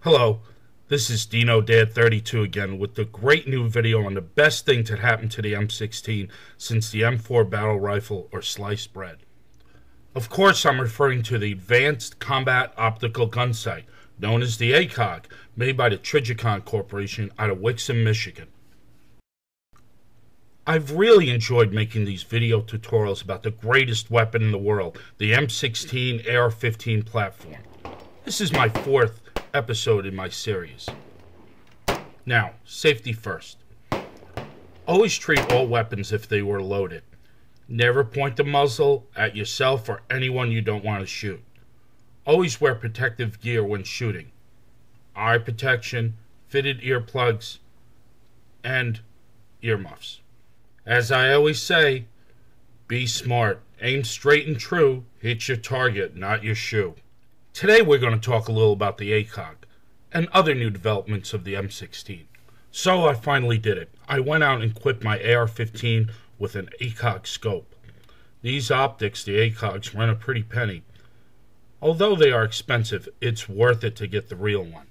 Hello, this is Dino Dad 32 again with the great new video on the best thing that happened to the M16 since the M4 battle rifle or sliced bread. Of course, I'm referring to the Advanced Combat Optical Gun Sight, known as the ACOG, made by the Trigicon Corporation out of Wixom, Michigan. I've really enjoyed making these video tutorials about the greatest weapon in the world, the M16 AR-15 platform. This is my fourth episode in my series. Now, safety first. Always treat all weapons if they were loaded. Never point the muzzle at yourself or anyone you don't want to shoot. Always wear protective gear when shooting. Eye protection, fitted earplugs, and earmuffs. As I always say, be smart, aim straight and true, hit your target, not your shoe. Today we're going to talk a little about the ACOG and other new developments of the M16. So I finally did it. I went out and equipped my AR-15 with an ACOG scope. These optics, the ACOGs, run a pretty penny. Although they are expensive, it's worth it to get the real one.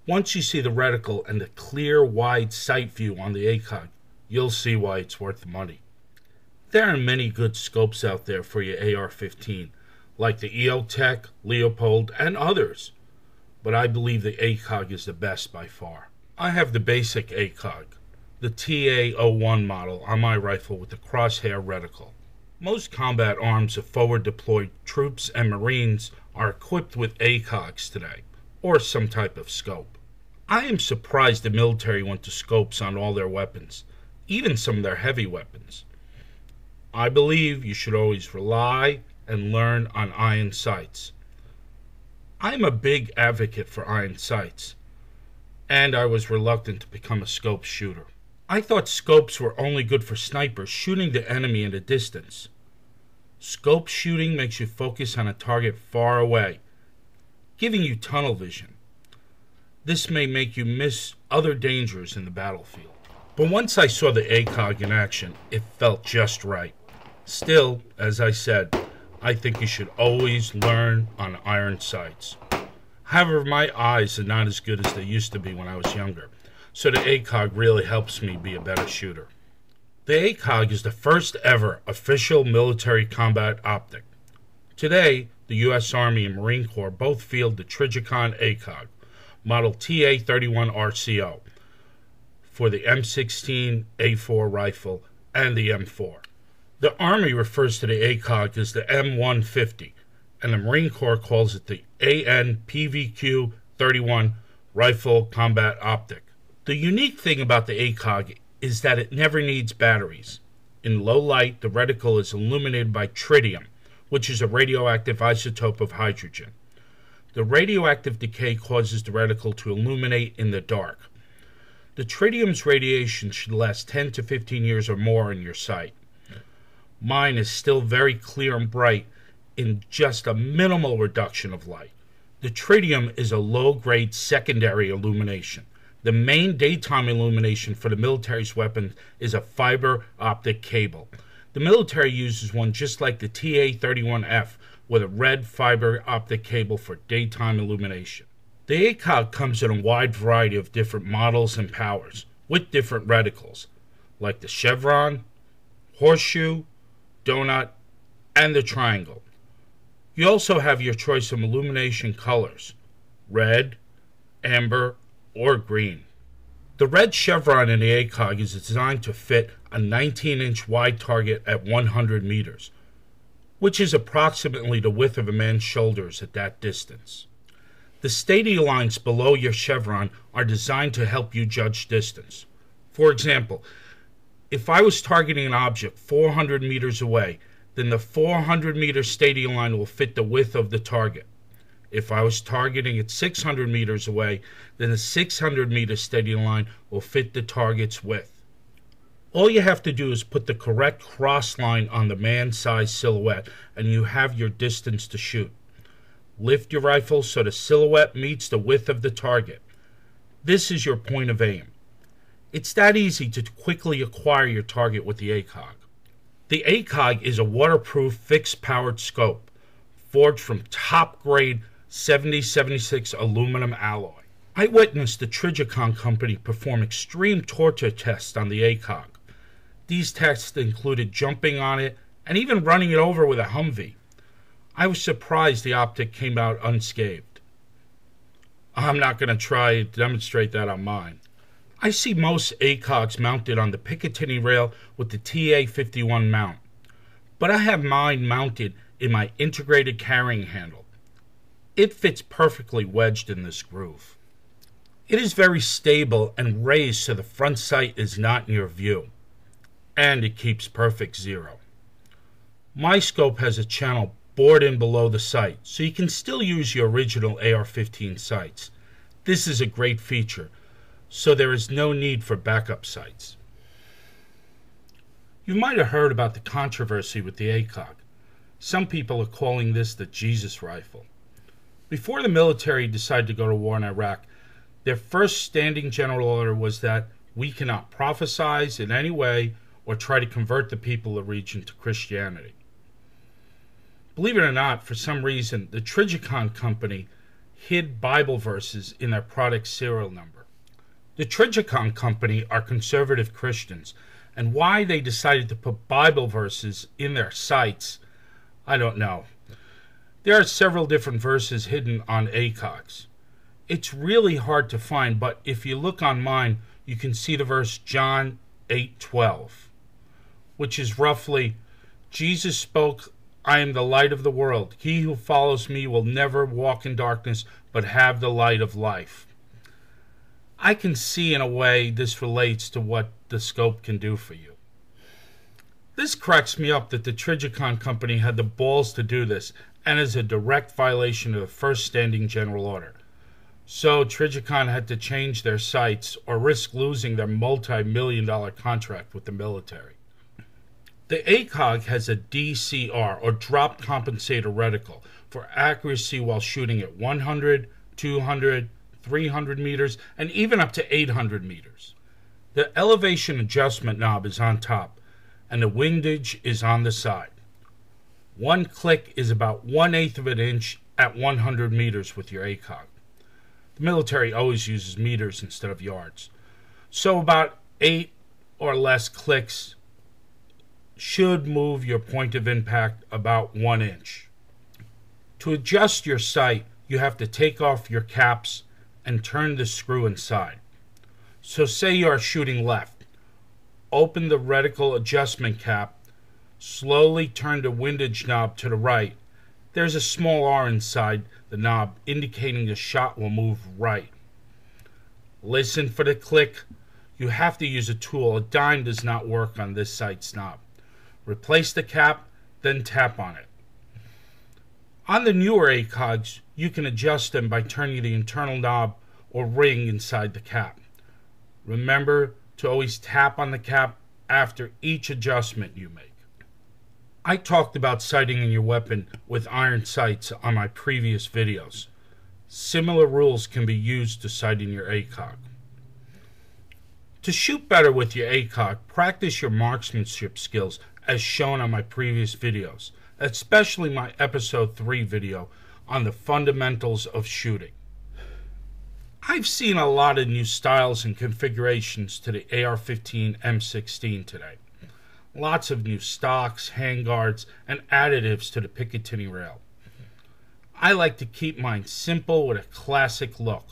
Once you see the reticle and the clear, wide sight view on the ACOG, you'll see why it's worth the money. There are many good scopes out there for your AR-15, like the EOTech, Leopold, and others, but I believe the ACOG is the best by far. I have the basic ACOG, the TA-01 model on my rifle with the crosshair reticle. Most combat arms of forward-deployed troops and Marines are equipped with ACOGs today, or some type of scope. I am surprised the military went to scopes on all their weapons, even some of their heavy weapons. I believe you should always rely and learn on iron sights. I am a big advocate for iron sights, and I was reluctant to become a scope shooter. I thought scopes were only good for snipers shooting the enemy in the distance. Scope shooting makes you focus on a target far away, giving you tunnel vision. This may make you miss other dangers in the battlefield. But once I saw the ACOG in action, it felt just right. Still, as I said, I think you should always learn on iron sights. However, my eyes are not as good as they used to be when I was younger, so the ACOG really helps me be a better shooter. The ACOG is the first ever official military combat optic. Today, the U.S. Army and Marine Corps both field the Trigicon ACOG, model TA-31 RCO, for the M16 A4 rifle and the M4. The Army refers to the ACOG as the M150, and the Marine Corps calls it the AN-PVQ-31 Rifle Combat Optic. The unique thing about the ACOG is that it never needs batteries. In low light, the reticle is illuminated by tritium, which is a radioactive isotope of hydrogen. The radioactive decay causes the reticle to illuminate in the dark. The tritium's radiation should last 10 to 15 years or more in your sight. Mine is still very clear and bright in just a minimal reduction of light. The tritium is a low-grade secondary illumination. The main daytime illumination for the military's weapon is a fiber optic cable. The military uses one just like the TA-31F with a red fiber optic cable for daytime illumination. The ACOG comes in a wide variety of different models and powers, with different reticles, like the chevron, horseshoe, donut, and the triangle. You also have your choice of illumination colors, red, amber, or green. The red chevron in the ACOG is designed to fit a 19-inch wide target at 100 meters, which is approximately the width of a man's shoulders at that distance. The stadia lines below your chevron are designed to help you judge distance. For example, if I was targeting an object 400 meters away, then the 400-meter stadia line will fit the width of the target. If I was targeting at 600 meters away, then the 600-meter stadia line will fit the target's width. All you have to do is put the correct cross line on the man-sized silhouette, and you have your distance to shoot. Lift your rifle so the silhouette meets the width of the target. This is your point of aim. It's that easy to quickly acquire your target with the ACOG. The ACOG is a waterproof fixed-powered scope, forged from top-grade 7076 aluminum alloy. I witnessed the Trigicon company perform extreme torture tests on the ACOG. These tests included jumping on it and even running it over with a Humvee. I was surprised the optic came out unscathed. I'm not going to try to demonstrate that on mine. I see most ACOGs mounted on the Picatinny rail with the TA-51 mount, but I have mine mounted in my integrated carrying handle. It fits perfectly wedged in this groove. It is very stable and raised so the front sight is not in your view, and it keeps perfect zero. My scope has a channel bored in below the sight, so you can still use your original AR-15 sights. This is a great feature, so there is no need for backup sights. You might have heard about the controversy with the ACOG. Some people are calling this the Jesus rifle. Before the military decided to go to war in Iraq, their first standing general order was that we cannot prophesize in any way or try to convert the people of the region to Christianity. Believe it or not, for some reason, the Trigicon company hid Bible verses in their product serial number. The Trigicon company are conservative Christians, and why they decided to put Bible verses in their sights, I don't know. There are several different verses hidden on ACOGs. It's really hard to find, but if you look on mine, you can see the verse John 8:12, which is roughly, Jesus spoke, I am the light of the world. He who follows me will never walk in darkness, but have the light of life. I can see in a way this relates to what the scope can do for you. This cracks me up that the Trigicon company had the balls to do this, and is a direct violation of the first standing general order. So Trigicon had to change their sights or risk losing their multi-million-dollar contract with the military. The ACOG has a DCR, or drop compensator reticle, for accuracy while shooting at 100, 200, 300 meters, and even up to 800 meters. The elevation adjustment knob is on top, and the windage is on the side. One click is about 1/8 of an inch at 100 meters with your ACOG. The military always uses meters instead of yards. So about 8 or less clicks should move your point of impact about 1 inch. To adjust your sight, you have to take off your caps and turn the screw inside. So say you are shooting left. Open the reticle adjustment cap, slowly turn the windage knob to the right. There's a small R inside the knob indicating the shot will move right. Listen for the click. You have to use a tool. A dime does not work on this sight's knob. Replace the cap, then tap on it. On the newer ACOGs, you can adjust them by turning the internal knob or ring inside the cap. Remember to always tap on the cap after each adjustment you make. I talked about sighting in your weapon with iron sights on my previous videos. Similar rules can be used to sight in your ACOG. To shoot better with your ACOG, practice your marksmanship skills as shown on my previous videos, especially my episode 3 video on the fundamentals of shooting. I've seen a lot of new styles and configurations to the AR-15 M-16 today. Lots of new stocks, handguards, and additives to the Picatinny rail. I like to keep mine simple with a classic look,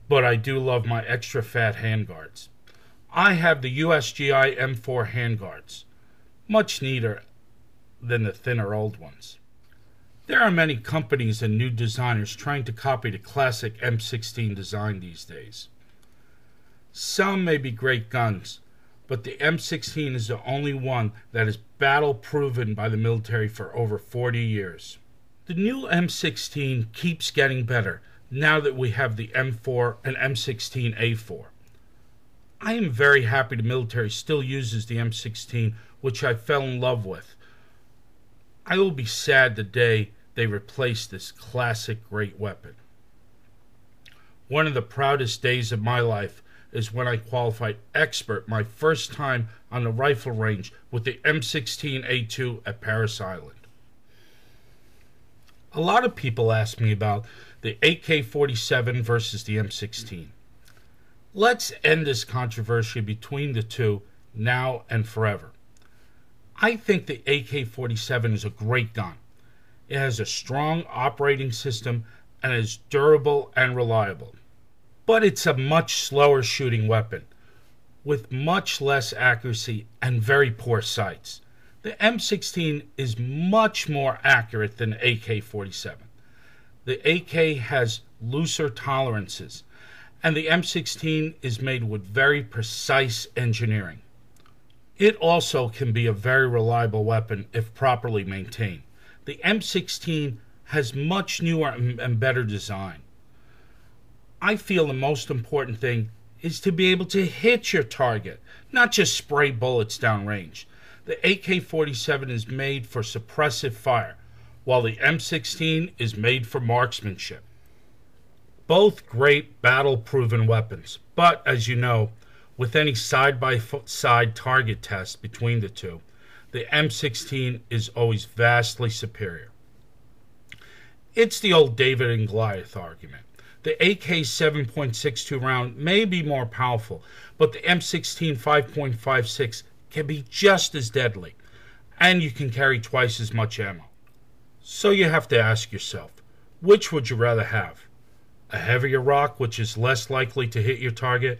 but I do love my extra fat handguards. I have the USGI M4 handguards, much neater than the thinner old ones. There are many companies and new designers trying to copy the classic M16 design these days. Some may be great guns, but the M16 is the only one that is battle-proven by the military for over 40 years. The new M16 keeps getting better now that we have the M4 and M16A4. I am very happy the military still uses the M16, which I fell in love with. I will be sad the day they replace this classic great weapon. One of the proudest days of my life is when I qualified expert my first time on the rifle range with the M16A2 at Paris Island. A lot of people ask me about the AK-47 versus the M-16. Let's end this controversy between the two now and forever. I think the AK-47 is a great gun. It has a strong operating system and is durable and reliable. But it's a much slower shooting weapon, with much less accuracy and very poor sights. The M16 is much more accurate than AK-47. The AK has looser tolerances, and the M16 is made with very precise engineering. It also can be a very reliable weapon if properly maintained. The M16 has much newer and better design. I feel the most important thing is to be able to hit your target, not just spray bullets downrange. The AK-47 is made for suppressive fire, while the M16 is made for marksmanship. Both great battle-proven weapons, but as you know, with any side-by-side target test between the two, the M16 is always vastly superior. It's the old David and Goliath argument. The AK 7.62 round may be more powerful, but the M16 5.56 can be just as deadly, and you can carry twice as much ammo. So you have to ask yourself, which would you rather have? A heavier rock, which is less likely to hit your target,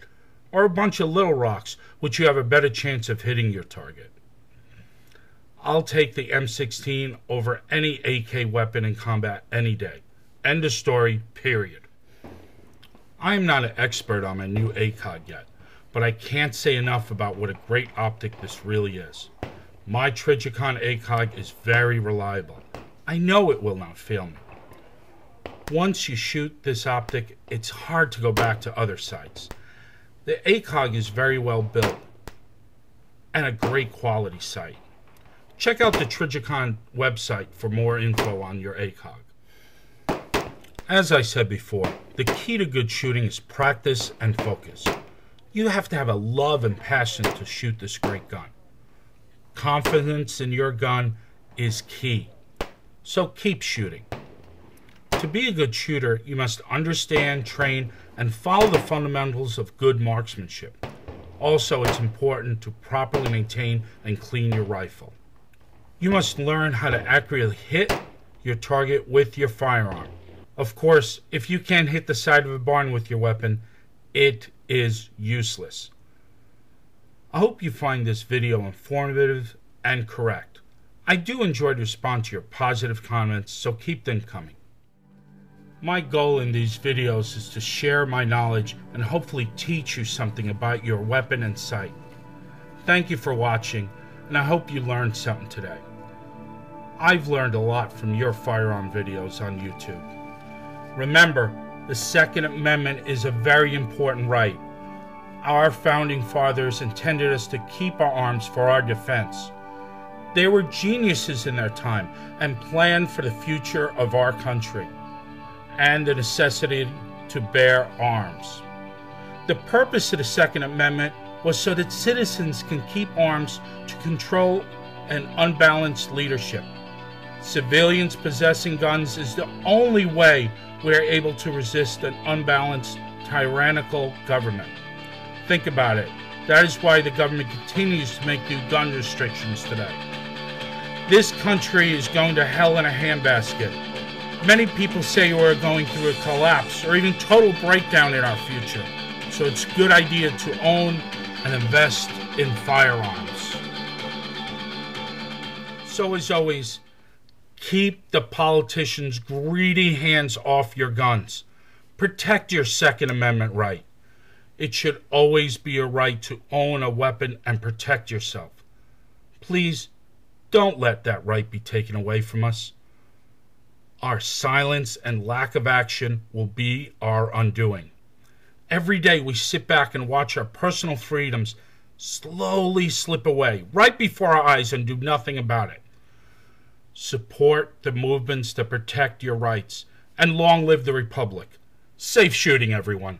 or a bunch of little rocks, which you have a better chance of hitting your target? I'll take the M16 over any AK weapon in combat any day. End of story, period. I am not an expert on my new ACOG yet, but I can't say enough about what a great optic this really is. My Trijicon ACOG is very reliable. I know it will not fail me. Once you shoot this optic, it's hard to go back to other sights. The ACOG is very well built and a great quality sight. Check out the Trijicon website for more info on your ACOG. As I said before, the key to good shooting is practice and focus. You have to have a love and passion to shoot this great gun. Confidence in your gun is key. So keep shooting. To be a good shooter, you must understand, train, and follow the fundamentals of good marksmanship. Also, it's important to properly maintain and clean your rifle. You must learn how to accurately hit your target with your firearm. Of course, if you can't hit the side of a barn with your weapon, it is useless. I hope you find this video informative and correct. I do enjoy to respond to your positive comments, so keep them coming. My goal in these videos is to share my knowledge and hopefully teach you something about your weapon and sight. Thank you for watching, and I hope you learned something today. I've learned a lot from your firearm videos on YouTube. Remember, the Second Amendment is a very important right. Our founding fathers intended us to keep our arms for our defense. They were geniuses in their time and planned for the future of our country and the necessity to bear arms. The purpose of the Second Amendment was so that citizens can keep arms to control an unbalanced leadership. Civilians possessing guns is the only way we are able to resist an unbalanced, tyrannical government. Think about it. That is why the government continues to make new gun restrictions today. This country is going to hell in a handbasket. Many people say we're going through a collapse or even total breakdown in our future. So it's a good idea to own and invest in firearms. So as always, keep the politicians' greedy hands off your guns. Protect your Second Amendment right. It should always be a right to own a weapon and protect yourself. Please don't let that right be taken away from us. Our silence and lack of action will be our undoing. Every day we sit back and watch our personal freedoms slowly slip away right before our eyes and do nothing about it. Support the movements that protect your rights, and long live the Republic. Safe shooting, everyone.